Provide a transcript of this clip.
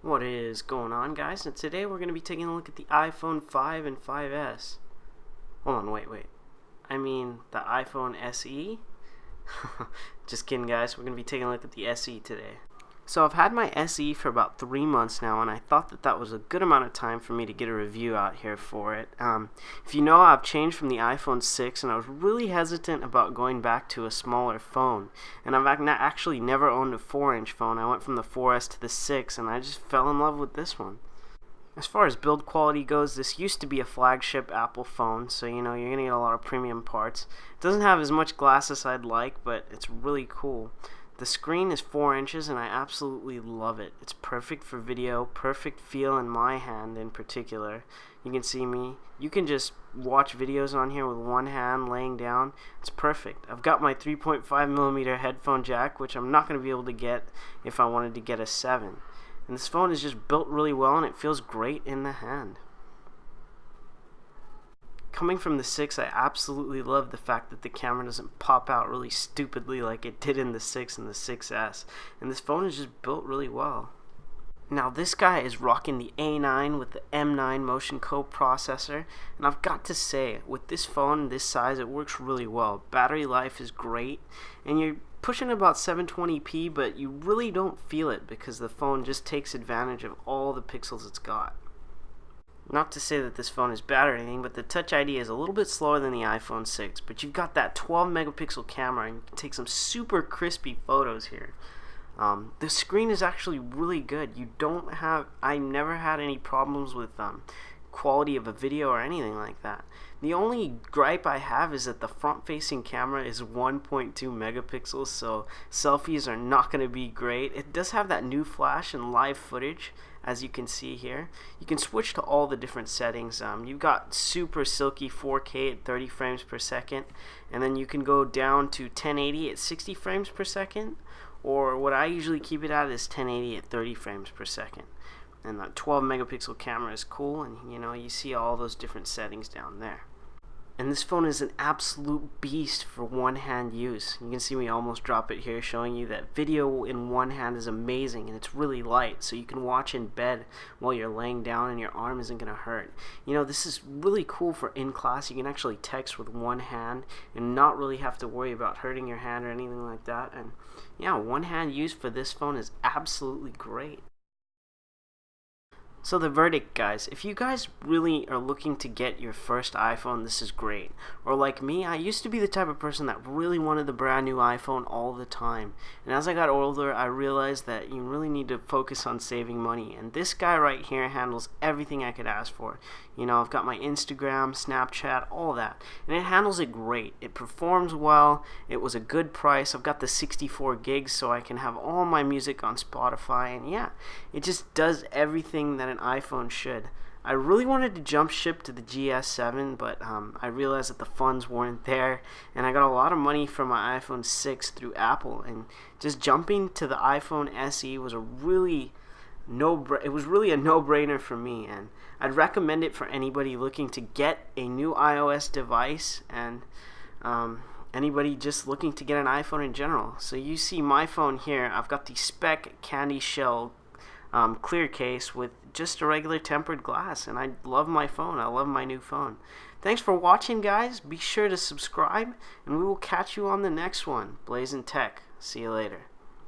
What is going on, guys? And today we're going to be taking a look at the iPhone 5 and 5S. Hold on, wait. I mean the iPhone SE? Just kidding, guys. We're going to be taking a look at the SE today. So I've had my SE for about 3 months now, and I thought that was a good amount of time for me to get a review out here for it. If you know, I've changed from the iPhone 6, and I was really hesitant about going back to a smaller phone. And I've actually never owned a 4-inch phone. I went from the 4S to the 6, and I just fell in love with this one. As far as build quality goes, this used to be a flagship Apple phone, so you know, you're going to get a lot of premium parts. It doesn't have as much glass as I'd like, but it's really cool. The screen is 4 inches and I absolutely love it. It's perfect for video, perfect feel in my hand in particular. You can see me. You can just watch videos on here with one hand laying down. It's perfect. I've got my 3.5mm headphone jack, which I'm not going to be able to get if I wanted to get a 7. And this phone is just built really well and it feels great in the hand. Coming from the 6, I absolutely love the fact that the camera doesn't pop out really stupidly like it did in the 6 and the 6S. And this phone is just built really well. Now this guy is rocking the A9 with the M9 Motion co-processor, and I've got to say, with this phone this size, it works really well. Battery life is great, and you're pushing about 720p, but you really don't feel it because the phone just takes advantage of all the pixels it's got. Not to say that this phone is bad or anything, but the Touch ID is a little bit slower than the iPhone 6, but you've got that 12 megapixel camera and you can take some super crispy photos here. The screen is actually really good. I never had any problems with quality of a video or anything like that. The only gripe I have is that the front-facing camera is 1.2 megapixels, so selfies are not going to be great. It does have that new flash and live footage, as you can see here. You can switch to all the different settings. You've got super silky 4K at 30 frames per second, and then you can go down to 1080 at 60 frames per second, or what I usually keep it at is 1080 at 30 frames per second. And that 12 megapixel camera is cool, and you know, you see all those different settings down there. And this phone is an absolute beast for one-hand use. You can see me almost drop it here, showing you that video in one hand is amazing, and it's really light, so you can watch in bed while you're laying down and your arm isn't going to hurt. You know, this is really cool for in class. You can actually text with one hand and not really have to worry about hurting your hand or anything like that. And yeah, one-hand use for this phone is absolutely great. So the verdict, guys, if you guys really are looking to get your first iPhone, this is great. Or like me, I used to be the type of person that really wanted the brand new iPhone all the time. And as I got older, I realized that you really need to focus on saving money. And this guy right here handles everything I could ask for. You know, I've got my Instagram, Snapchat, all that. And it handles it great. It performs well. It was a good price. I've got the 64 gigs so I can have all my music on Spotify. And yeah, it just does everything that an iPhone should. I really wanted to jump ship to the GS7, but I realized that the funds weren't there, and I got a lot of money from my iPhone 6 through Apple, and just jumping to the iPhone SE was a really a no-brainer for me, and I'd recommend it for anybody looking to get a new iOS device and anybody just looking to get an iPhone in general. So you see my phone here. I've got the spec candy shell clear case with just a regular tempered glass, and I love my phone. I love my new phone. Thanks for watching, guys. Be sure to subscribe, and we will catch you on the next one. Blazing Tech. See you later.